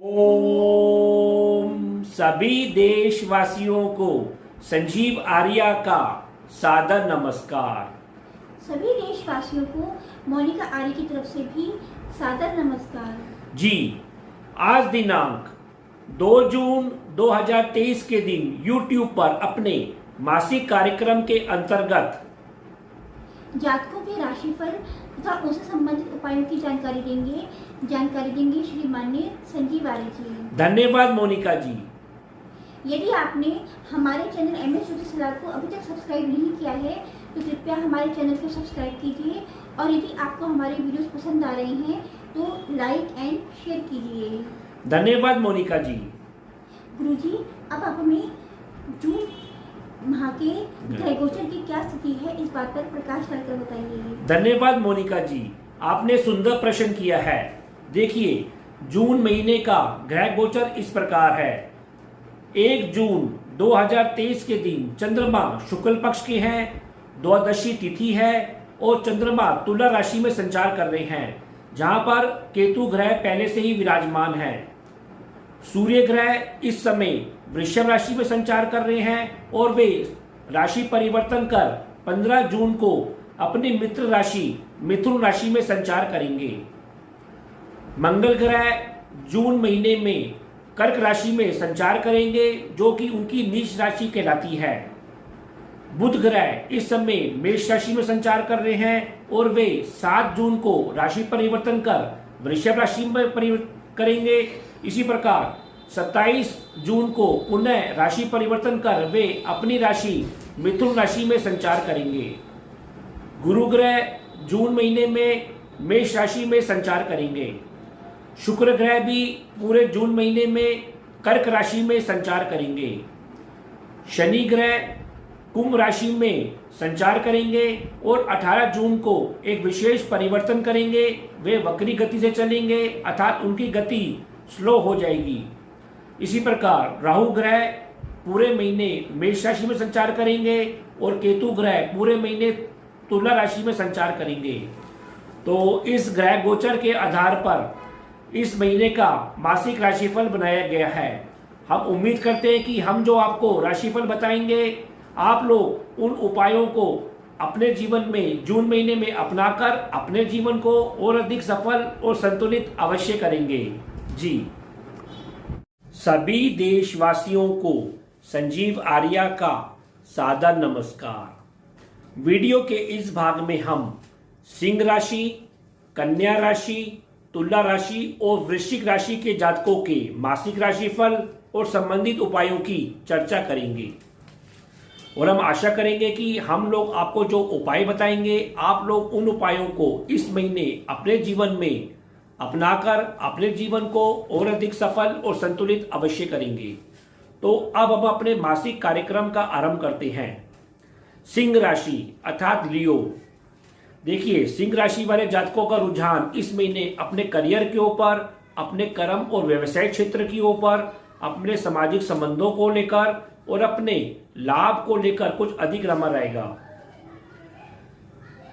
ओम सभी देशवासियों को संजीव आर्या का सादर नमस्कार। सभी देशवासियों को मोनिका आर्य की तरफ से भी सादर नमस्कार। जी, आज दिनांक 2 जून 2023 के दिन YouTube पर अपने मासिक कार्यक्रम के अंतर्गत जातकों के राशिफल तथा उससे संबंधित उपायों की जानकारी देंगे श्री माननीय संजीव आर्य जी। धन्यवाद मोनिका जी। यदि आपने हमारे चैनल MS ज्योतिष सलाह को अभी तक सब्सक्राइब नहीं किया है तो कृपया हमारे चैनल को सब्सक्राइब कीजिए और यदि आपको हमारे वीडियोस पसंद आ रहे हैं तो लाइक एंड शेयर कीजिए। धन्यवाद मोनिका जी। गुरुजी, अब आप हमें जून माह के ग्रह गोचर की क्या स्थिति है इस बात पर प्रकाश डालकर बताइए। धन्यवाद मोनिका जी, आपने सुंदर प्रश्न किया है। देखिए, जून महीने का ग्रह गोचर इस प्रकार है। 1 जून 2023 के दिन चंद्रमा शुक्ल पक्ष के हैं, द्वादशी तिथि है और चंद्रमा तुला राशि में संचार कर रहे हैं, जहां पर केतु ग्रह पहले से ही विराजमान है। सूर्य ग्रह इस समय वृषभ राशि में संचार कर रहे हैं और वे राशि परिवर्तन कर 15 जून को अपनी मित्र राशि मिथुन राशि में संचार करेंगे। मंगल ग्रह जून महीने में कर्क राशि में संचार करेंगे, जो कि उनकी नीच राशि कहलाती है। बुध ग्रह इस समय मेष राशि में संचार कर रहे हैं और वे 7 जून को राशि परिवर्तन कर वृषभ राशि में परिवर्तन करेंगे। इसी प्रकार 27 जून को पुनः राशि परिवर्तन कर वे अपनी राशि मिथुन राशि में संचार करेंगे। गुरु ग्रह जून महीने में मेष राशि में संचार करेंगे। शुक्र ग्रह भी पूरे जून महीने में कर्क राशि में संचार करेंगे। शनि ग्रह कुंभ राशि में संचार करेंगे और 18 जून को एक विशेष परिवर्तन करेंगे। वे वक्री गति से चलेंगे, अर्थात उनकी गति स्लो हो जाएगी। इसी प्रकार राहु ग्रह पूरे महीने मेष राशि में संचार करेंगे और केतु ग्रह पूरे महीने तुला राशि में संचार करेंगे। तो इस ग्रह गोचर के आधार पर इस महीने का मासिक राशिफल बनाया गया है। हम उम्मीद करते हैं कि हम जो आपको राशिफल बताएंगे, आप लोग उन उपायों को अपने जीवन में जून महीने में अपनाकर अपने जीवन को और अधिक सफल और संतुलित अवश्य करेंगे। जी, सभी देशवासियों को संजीव आर्या का सादर नमस्कार। वीडियो के इस भाग में हम सिंह राशि, कन्या राशि, तुला राशि और वृश्चिक राशि के जातकों के मासिक राशिफल और संबंधित उपायों की चर्चा करेंगे और हम आशा करेंगे कि हम लोग आपको जो उपाय बताएंगे, आप लोग उन उपायों को इस महीने अपने जीवन में अपनाकर अपने जीवन को और अधिक सफल और संतुलित अवश्य करेंगे। तो अब हम अपने मासिक कार्यक्रम का आरंभ करते हैं। सिंह राशि अर्थात लियो। देखिए, सिंह राशि वाले जातकों का रुझान इस महीने अपने करियर के ऊपर, अपने कर्म और व्यवसाय क्षेत्र के ऊपर, अपने सामाजिक संबंधों को लेकर और अपने लाभ को लेकर कुछ अधिक रमा रहेगा।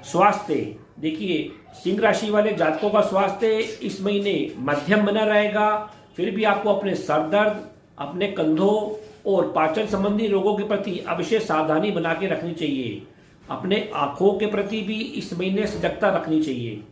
स्वास्थ्य, देखिए, सिंह राशि वाले जातकों का स्वास्थ्य इस महीने मध्यम बना रहेगा। फिर भी आपको अपने सर दर्द, अपने कंधों और पाचन संबंधी रोगों के प्रति अवश्य सावधानी बना के रखनी चाहिए। अपने आंखों के प्रति भी इस महीने सजगता रखनी चाहिए।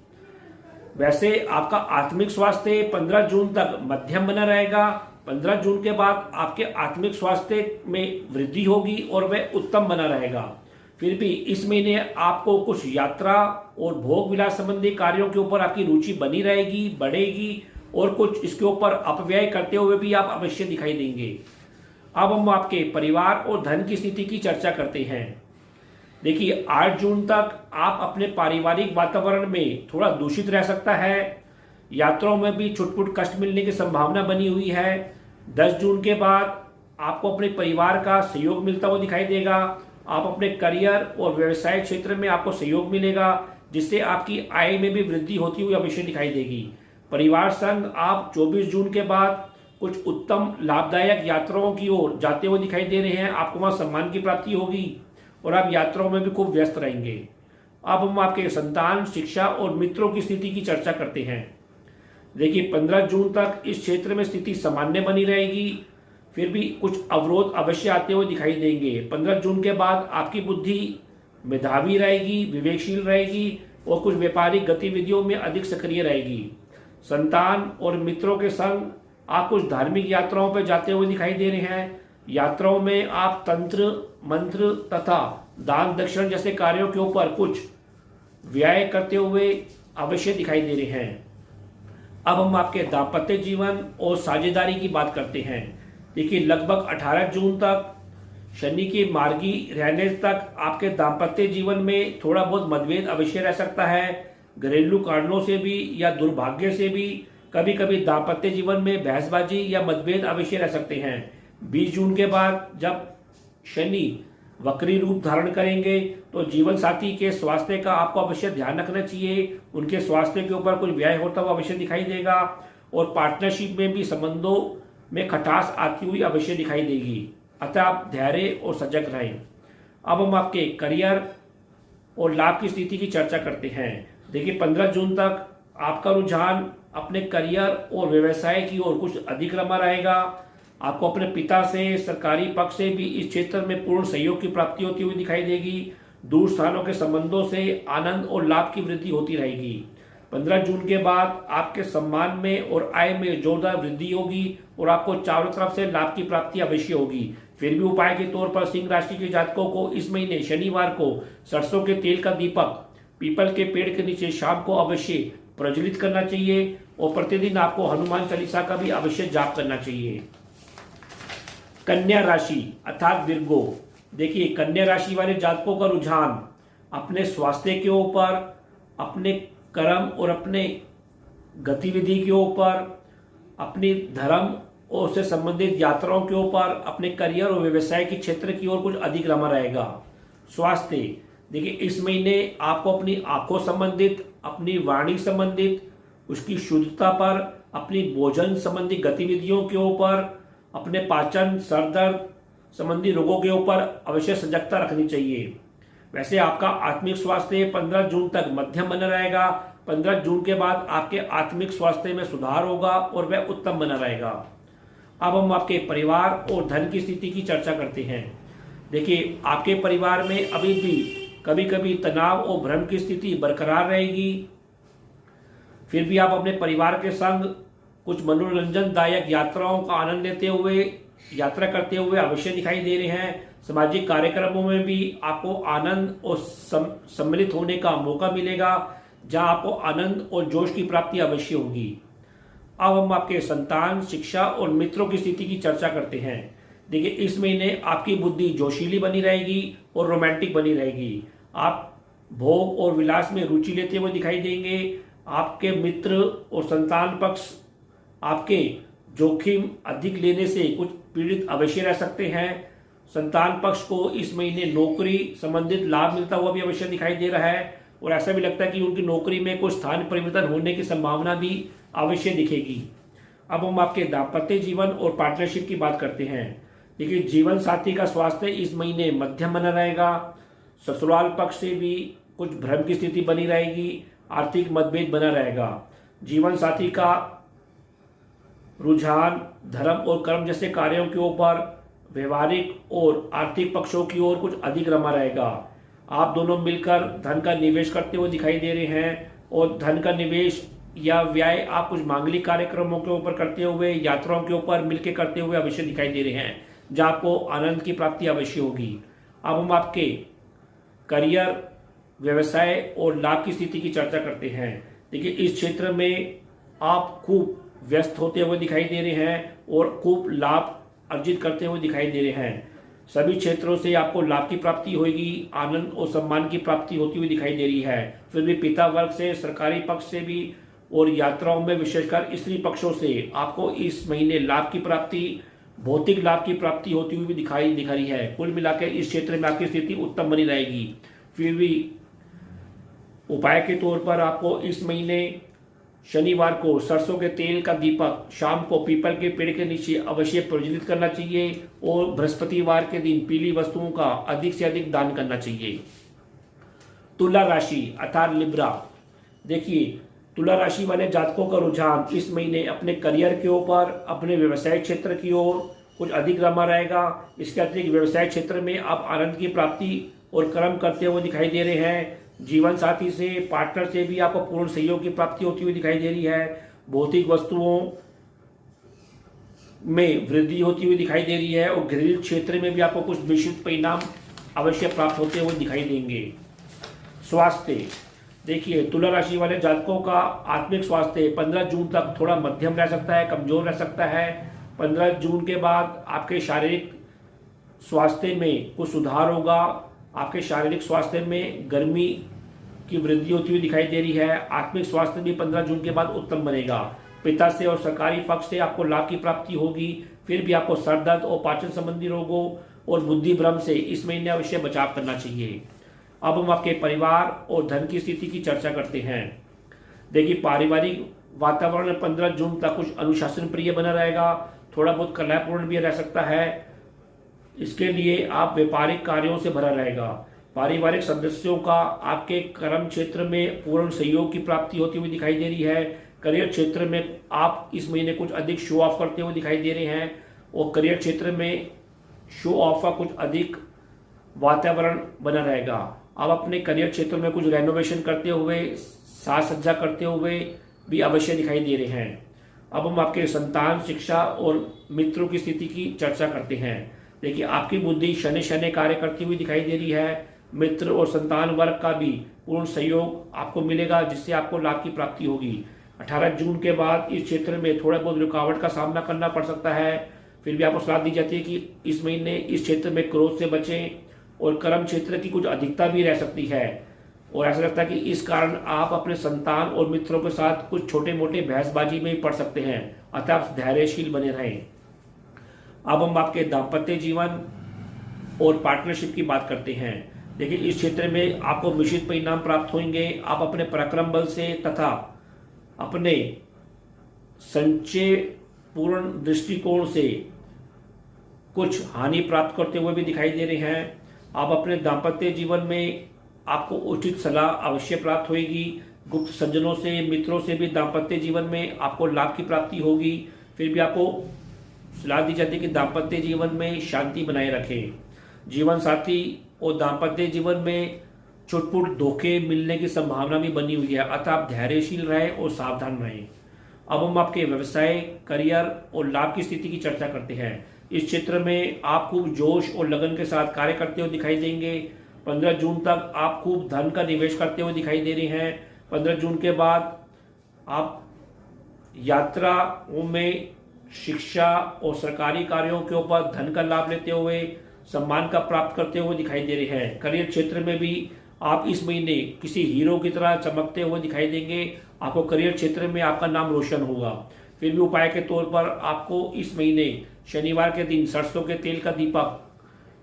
वैसे आपका आत्मिक स्वास्थ्य 15 जून तक मध्यम बना रहेगा। 15 जून के बाद आपके आत्मिक स्वास्थ्य में वृद्धि होगी और वह उत्तम बना रहेगा। फिर भी इस महीने आपको कुछ यात्रा और भोग विलास संबंधी कार्यों के ऊपर आपकी रुचि बनी रहेगी, बढ़ेगी और कुछ इसके ऊपर अपव्यय करते हुए भी आप अवश्य दिखाई देंगे। अब हम आपके परिवार और धन की स्थिति की चर्चा करते हैं। देखिए, 8 जून तक आप अपने पारिवारिक वातावरण में थोड़ा दूषित रह सकता है। यात्राओं में भी छुटपुट कष्ट मिलने की संभावना बनी हुई है। 10 जून के बाद आपको अपने परिवार का सहयोग मिलता हुआ दिखाई देगा। आप अपने करियर और व्यवसाय क्षेत्र में आपको सहयोग मिलेगा, जिससे आपकी आय में भी वृद्धि होती हुई अवश्य दिखाई देगी। परिवार संग आप 24 जून के बाद कुछ उत्तम लाभदायक यात्राओं की ओर जाते हुए दिखाई दे रहे हैं। आपको वहां सम्मान की प्राप्ति होगी और आप यात्राओं में भी खूब व्यस्त रहेंगे। अब हम आपके संतान, शिक्षा और मित्रों की स्थिति की चर्चा करते हैं। देखिए 15 जून तक इस क्षेत्र में स्थिति सामान्य बनी रहेगी, फिर भी कुछ अवरोध अवश्य आते हुए दिखाई देंगे। 15 जून के बाद आपकी बुद्धि मेधावी रहेगी, विवेकशील रहेगी और कुछ व्यापारिक गतिविधियों में अधिक सक्रिय रहेगी। संतान और मित्रों के संग आप कुछ धार्मिक यात्राओं पर जाते हुए दिखाई दे रहे हैं। यात्राओं में आप तंत्र, मंत्र तथा दान दक्षिण जैसे कार्यों के ऊपर कुछ व्यय करते हुए अवश्य दिखाई दे रहे हैं। अब हम आपके दाम्पत्य जीवन और साझेदारी की बात करते हैं। देखिए लगभग 18 जून तक शनि के मार्गी रहने तक आपके दाम्पत्य जीवन में थोड़ा बहुत मतभेद अवश्य रह सकता है। घरेलू कारणों से भी या दुर्भाग्य से भी कभी कभी दाम्पत्य जीवन में बहसबाजी या मतभेद अवश्य रह सकते हैं। 20 जून के बाद जब शनि वक्री रूप धारण करेंगे तो जीवन साथी के स्वास्थ्य का आपको अवश्य ध्यान रखना चाहिए। उनके स्वास्थ्य के ऊपर कुछ व्यय होता हुआ अवश्य दिखाई देगा और पार्टनरशिप में भी संबंधों में खटास आती हुई अवश्य दिखाई देगी। अतः आप धैर्य और सजग रहें। अब हम आपके करियर और लाभ की स्थिति की चर्चा करते हैं। देखिए 15 जून तक आपका रुझान अपने करियर और व्यवसाय की ओर कुछ अधिक रमा रहेगा। आपको अपने पिता से, सरकारी पक्ष से भी इस क्षेत्र में पूर्ण सहयोग की प्राप्ति होती हुई दिखाई देगी। दूर स्थानों के संबंधों से आनंद और लाभ की वृद्धि होती रहेगी। 15 जून के बाद आपके सम्मान में और आय में जोरदार वृद्धि होगी और आपको चारों तरफ से लाभ की प्राप्ति अवश्य होगी। फिर भी उपाय के तौर पर सिंह राशि के जातकों को इस महीने शनिवार को सरसों के तेल का दीपक पीपल के पेड़ के नीचे शाम को अवश्य प्रज्वलित करना चाहिए और प्रतिदिन आपको हनुमान चालीसा का भी अवश्य जाप करना चाहिए। कन्या राशि अर्थात विर्गो। देखिए कन्या राशि वाले जातकों का रुझान अपने स्वास्थ्य के ऊपर, अपने कर्म और अपने गतिविधि के ऊपर, अपनी धर्म और उससे संबंधित यात्राओं के ऊपर, अपने करियर और व्यवसाय के क्षेत्र की ओर कुछ अधिक रमा रहेगा। स्वास्थ्य देखिए इस महीने आपको अपनी आंखों संबंधित, अपनी वाणी संबंधित, उसकी शुद्धता पर, अपनी भोजन संबंधी गतिविधियों के ऊपर, अपने पाचन, सर दर्द संबंधी रोगों के ऊपर अवश्य सजगता रखनी चाहिए। वैसे आपका आत्मिक स्वास्थ्य 15 जून तक मध्यम बना रहेगा। 15 जून के बाद आपके आत्मिक स्वास्थ्य में सुधार होगा और वह उत्तम बना रहेगा। अब हम आपके परिवार और धन की स्थिति की चर्चा करते हैं। देखिए आपके परिवार में अभी भी कभी कभी तनाव और भ्रम की स्थिति बरकरार रहेगी। फिर भी आप अपने परिवार के संग कुछ मनोरंजनदायक यात्राओं का आनंद लेते हुए, यात्रा करते हुए अवश्य दिखाई दे रहे हैं। सामाजिक कार्यक्रमों में भी आपको आनंद और सम्मिलित होने का मौका मिलेगा, जहां आपको आनंद और जोश की प्राप्ति अवश्य होगी। अब हम आपके संतान, शिक्षा और मित्रों की स्थिति की चर्चा करते हैं। देखिए इस महीने आपकी बुद्धि जोशीली बनी रहेगी और रोमांटिक बनी रहेगी। आप भोग और विलास में रुचि लेते हुए दिखाई देंगे। आपके मित्र और संतान पक्ष आपके जोखिम अधिक लेने से कुछ पीड़ित अवश्य रह सकते हैं। संतान पक्ष को इस महीने नौकरी संबंधित लाभ मिलता हुआ भी अवश्य दिखाई दे रहा है और ऐसा भी लगता है कि उनकी नौकरी में कुछ स्थान परिवर्तन होने की संभावना भी अवश्य दिखेगी। अब हम आपके दाम्पत्य जीवन और पार्टनरशिप की बात करते हैं। देखिए जीवन साथी का स्वास्थ्य इस महीने मध्यम बना रहेगा। ससुराल पक्ष से भी कुछ भ्रम की स्थिति बनी रहेगी। आर्थिक मतभेद बना रहेगा। जीवन साथी का रुझान धर्म और कर्म जैसे कार्यों के ऊपर, व्यवहारिक और आर्थिक पक्षों की ओर कुछ अधिक रमा रहेगा। आप दोनों मिलकर धन का निवेश करते हुए दिखाई दे रहे हैं और धन का निवेश या व्यय आप कुछ मांगलिक कार्यक्रमों के ऊपर करते हुए, यात्राओं के ऊपर मिलकर करते हुए अवश्य दिखाई दे रहे हैं, जहां आपको आनंद की प्राप्ति अवश्य होगी। अब हम आपके करियर, व्यवसाय और लाभ की स्थिति की चर्चा करते हैं। देखिए इस क्षेत्र में आप खूब व्यस्त होते हुए दिखाई दे रहे हैं और खूब लाभ अर्जित करते हुए दिखाई दे रहे हैं। सभी क्षेत्रों से आपको लाभ की प्राप्ति होगी, आनंद और सम्मान की प्राप्ति होती हुई दिखाई दे रही है। फिर भी पिता वर्ग से, सरकारी पक्ष से भी और यात्राओं में विशेषकर स्त्री पक्षों से आपको इस महीने लाभ की प्राप्ति, भौतिक लाभ की प्राप्ति होती हुई भी दिखाई दिख रही है। कुल मिलाकर इस क्षेत्र में आपकी स्थिति उत्तम बनी रहेगी। फिर भी उपाय के तौर पर आपको इस महीने शनिवार को सरसों के तेल का दीपक शाम को पीपल के पेड़ के नीचे अवश्य प्रज्वलित करना चाहिए और बृहस्पतिवार के दिन पीली वस्तुओं का अधिक से अधिक दान करना चाहिए। तुला राशि अर्थात लिब्रा। देखिए तुला राशि वाले जातकों का रुझान इस महीने अपने करियर के ऊपर, अपने व्यवसाय क्षेत्र की ओर कुछ अधिक रमा रहेगा। इसके अतिरिक्त व्यवसाय क्षेत्र में आप आनंद की प्राप्ति और कर्म करते हुए दिखाई दे रहे हैं। जीवन साथी से, पार्टनर से भी आपको पूर्ण सहयोग की प्राप्ति होती हुई दिखाई दे रही है। भौतिक वस्तुओं में वृद्धि होती हुई दिखाई दे रही है और घरेलू क्षेत्र में भी आपको कुछ निश्चित परिणाम अवश्य प्राप्त होते हुए दिखाई देंगे। स्वास्थ्य, देखिए तुला राशि वाले जातकों का आत्मिक स्वास्थ्य 15 जून तक थोड़ा मध्यम रह सकता है, कमजोर रह सकता है। 15 जून के बाद आपके शारीरिक स्वास्थ्य में कुछ सुधार होगा। आपके शारीरिक स्वास्थ्य में गर्मी की वृद्धि होती हुई दिखाई दे रही है। आत्मिक स्वास्थ्य भी 15 जून के बाद उत्तम बनेगा। पिता से और सरकारी पक्ष से आपको लाभ की प्राप्ति होगी। फिर भी आपको सर दर्द और पाचन संबंधी रोगों और बुद्धि भ्रम से इस महीने अवश्य बचाव करना चाहिए। अब हम आपके परिवार और धन की स्थिति की चर्चा करते हैं। देखिए पारिवारिक वातावरण 15 जून तक कुछ अनुशासन प्रिय बना रहेगा, थोड़ा बहुत कलहपूर्ण भी रह सकता है। इसके लिए आप व्यापारिक कार्यों से भरा रहेगा। पारिवारिक सदस्यों का आपके कर्म क्षेत्र में पूर्ण सहयोग की प्राप्ति होती हुई दिखाई दे रही है। करियर क्षेत्र में आप इस महीने कुछ अधिक शो ऑफ करते हुए दिखाई दे रहे हैं और करियर क्षेत्र में शो ऑफ का कुछ अधिक वातावरण बना रहेगा। आप अपने करियर क्षेत्र में कुछ रेनोवेशन करते हुए, साज सज्जा करते हुए भी अवश्य दिखाई दे रहे हैं। अब हम आपके संतान, शिक्षा और मित्रों की स्थिति की चर्चा करते हैं। देखिए आपकी बुद्धि शनि शनि कार्य करती हुई दिखाई दे रही है। मित्र और संतान वर्ग का भी पूर्ण सहयोग आपको मिलेगा, जिससे आपको लाभ की प्राप्ति होगी। 18 जून के बाद इस क्षेत्र में थोड़ा बहुत रुकावट का सामना करना पड़ सकता है। फिर भी आपको सलाह दी जाती है कि इस महीने इस क्षेत्र में क्रोध से बचें और कर्म क्षेत्र की कुछ अधिकता भी रह सकती है और ऐसा लगता है कि इस कारण आप अपने संतान और मित्रों के साथ कुछ छोटे मोटे बहसबाजी में भी पड़ सकते हैं, अतः आप धैर्यशील बने रहें। अब हम आपके दाम्पत्य जीवन और पार्टनरशिप की बात करते हैं। देखिए इस क्षेत्र में आपको मिश्रित परिणाम प्राप्त होंगे। आप अपने पराक्रम बल से तथा अपने संचय पूर्ण दृष्टिकोण से कुछ हानि प्राप्त करते हुए भी दिखाई दे रहे हैं। आप अपने दाम्पत्य जीवन में आपको उचित सलाह अवश्य प्राप्त होगी। गुप्त सज्जनों से, मित्रों से भी दाम्पत्य जीवन में आपको लाभ की प्राप्ति होगी। फिर भी आपको सलाह दी जाती है कि दाम्पत्य जीवन में शांति बनाए रखें। जीवन साथी और दाम्पत्य जीवन में छुटपुट धोखे मिलने की संभावना भी बनी हुई है, अतः आप धैर्यशील रहें और सावधान रहें। अब हम आपके व्यवसाय, करियर और लाभ की स्थिति की चर्चा करते हैं। इस क्षेत्र में आप खूब जोश और लगन के साथ कार्य करते हुए दिखाई देंगे। 15 जून तक आप खूब धन का निवेश करते हुए दिखाई दे रहे हैं। 15 जून के बाद आप यात्राओं में, शिक्षा और सरकारी कार्यों के ऊपर धन का लाभ लेते हुए सम्मान का प्राप्त करते हुए दिखाई दे रहे हैं। करियर क्षेत्र में भी आप इस महीने किसी हीरो की तरह चमकते हुए दिखाई देंगे। आपको करियर क्षेत्र में आपका नाम रोशन होगा। फिर भी उपाय के तौर पर आपको इस महीने शनिवार के दिन सरसों के तेल का दीपक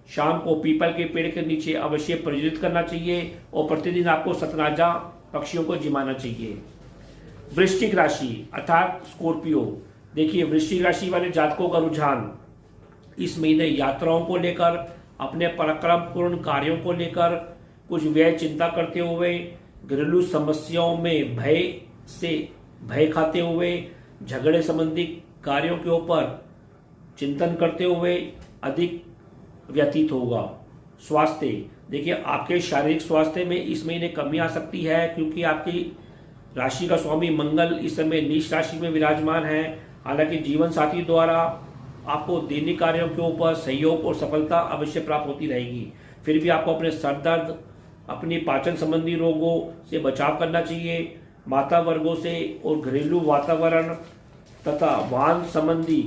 शाम को पीपल के पेड़ के नीचे अवश्य प्रज्वलित करना चाहिए और प्रतिदिन आपको सतनाजा पक्षियों को जिमाना चाहिए। वृश्चिक राशि अर्थात स्कॉर्पियो, देखिए वृश्चिक राशि वाले जातकों का रुझान इस महीने यात्राओं को लेकर, अपने पराक्रम पूर्ण कार्यों को लेकर कुछ व्यय चिंता करते हुए, घरेलू समस्याओं में भय खाते हुए, झगड़े संबंधी कार्यों के ऊपर चिंतन करते हुए अधिक व्यतीत होगा। स्वास्थ्य, देखिए आपके शारीरिक स्वास्थ्य में इस महीने कमी आ सकती है, क्योंकि आपकी राशि का स्वामी मंगल इस समय नीच राशि में विराजमान है। हालांकि जीवन साथी द्वारा आपको दैनिक कार्यों के ऊपर सहयोग और सफलता अवश्य प्राप्त होती रहेगी। फिर भी आपको अपने सर दर्द, अपनी पाचन संबंधी रोगों से बचाव करना चाहिए। माता वर्गों से और घरेलू वातावरण तथा वाहन संबंधी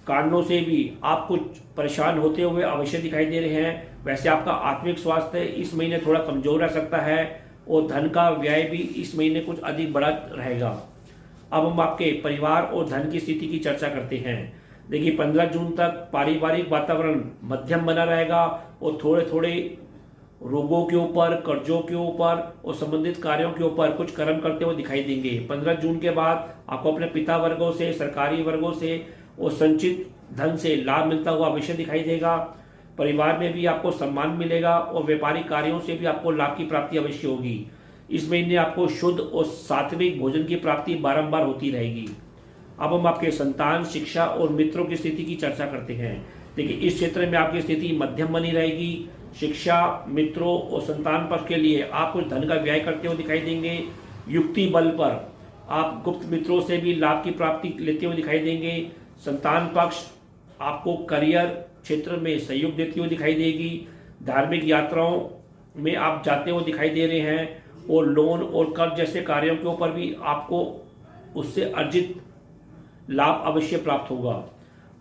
कारणों से भी आप कुछ परेशान होते हुए अवश्य दिखाई दे रहे हैं। वैसे आपका आत्मिक स्वास्थ्य इस महीने थोड़ा कमजोर रह सकता है और धन का व्यय भी इस महीने कुछ अधिक बड़ा रहेगा। अब हम आपके परिवार और धन की स्थिति की चर्चा करते हैं। देखिए 15 जून तक पारिवारिक वातावरण मध्यम बना रहेगा और थोड़े थोड़े रोगों के ऊपर, कर्जों के ऊपर और संबंधित कार्यों के ऊपर कुछ कर्म करते हुए दिखाई देंगे। 15 जून के बाद आपको अपने पिता वर्गों से, सरकारी वर्गों से और संचित धन से लाभ मिलता हुआ अवश्य दिखाई देगा। परिवार में भी आपको सम्मान मिलेगा और व्यापारिक कार्यों से भी आपको लाभ की प्राप्ति अवश्य होगी। इस महीने आपको शुद्ध और सात्विक भोजन की प्राप्ति बारंबार होती रहेगी। अब हम आपके संतान, शिक्षा और मित्रों की स्थिति की चर्चा करते हैं। देखिए, इस क्षेत्र में आपकी स्थिति मध्यम बनी रहेगी। शिक्षा, मित्रों और संतान पक्ष के लिए आप कुछ धन का व्यय करते हुए दिखाई देंगे। युक्ति बल पर आप गुप्त मित्रों से भी लाभ की प्राप्ति लेते हुए दिखाई देंगे। संतान पक्ष आपको करियर क्षेत्र में सहयोग देती हुई दिखाई देगी। धार्मिक यात्राओं में आप जाते हुए दिखाई दे रहे हैं और लोन और कर्ज जैसे कार्यों के ऊपर भी आपको उससे अर्जित लाभ अवश्य प्राप्त होगा।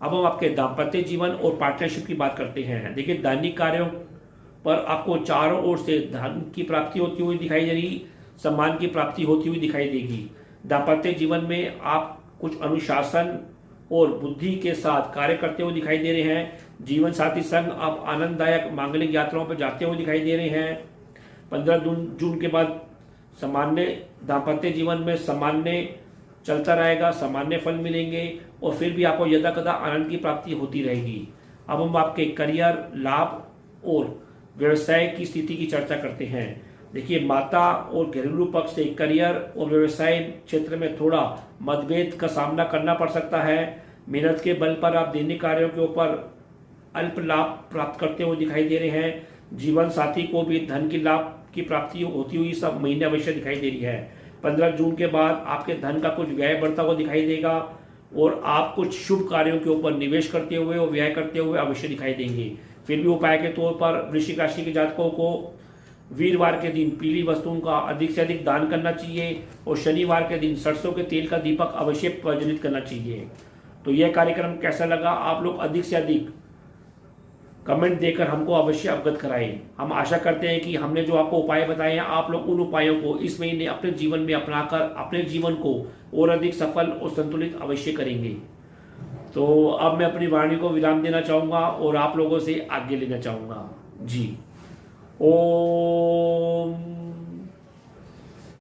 अब हम आपके दाम्पत्य जीवन और पार्टनरशिप की बात करते हैं। देखिए, दैनिक कार्यों पर आपको चारों ओर से धन की प्राप्ति होती हुई दिखाई दे रही, सम्मान की प्राप्ति होती हुई दिखाई देगी। दाम्पत्य जीवन में आप कुछ अनुशासन और बुद्धि के साथ कार्य करते हुए दिखाई दे रहे हैं। जीवन साथी संग आप आनंददायक मांगलिक यात्राओं पर जाते हुए दिखाई दे रहे हैं। 15 जून के बाद सामान्य दाम्पत्य जीवन में सामान्य चलता रहेगा, सामान्य फल मिलेंगे और फिर भी आपको यदा कदा आनंद की प्राप्ति होती रहेगी। अब हम आपके करियर, लाभ और व्यवसाय की स्थिति की चर्चा करते हैं। देखिए, माता और घरेलू पक्ष से करियर और व्यवसाय क्षेत्र में थोड़ा मतभेद का सामना करना पड़ सकता है। मेहनत के बल पर आप दैनिक कार्यों के ऊपर अल्प लाभ प्राप्त करते हुए दिखाई दे रहे हैं। जीवन साथी को भी धन की लाभ की प्राप्ति होती हुई सब महीने अवश्य दिखाई दे रही है। 15 जून के बाद आपके धन का कुछ व्यय बढ़ता हुआ दिखाई देगा और आप कुछ शुभ कार्यों के ऊपर निवेश करते हुए और व्यय करते हुए अवश्य दिखाई देंगे। फिर भी उपाय के तौर पर वृश्चिक राशि के जातकों को वीरवार के दिन पीली वस्तुओं का अधिक से अधिक दान करना चाहिए और शनिवार के दिन सरसों के तेल का दीपक अवश्य प्रज्वलित करना चाहिए। तो यह कार्यक्रम कैसा लगा, आप लोग अधिक से अधिक कमेंट देकर हमको अवश्य अवगत कराएं। हम आशा करते हैं कि हमने जो आपको उपाय बताए हैं, आप लोग उन उपायों को इस महीने अपने जीवन में अपनाकर अपने जीवन को और अधिक सफल और संतुलित अवश्य करेंगे। तो अब मैं अपनी वाणी को विराम देना चाहूँगा और आप लोगों से आगे लेना चाहूँगा। जी, ओ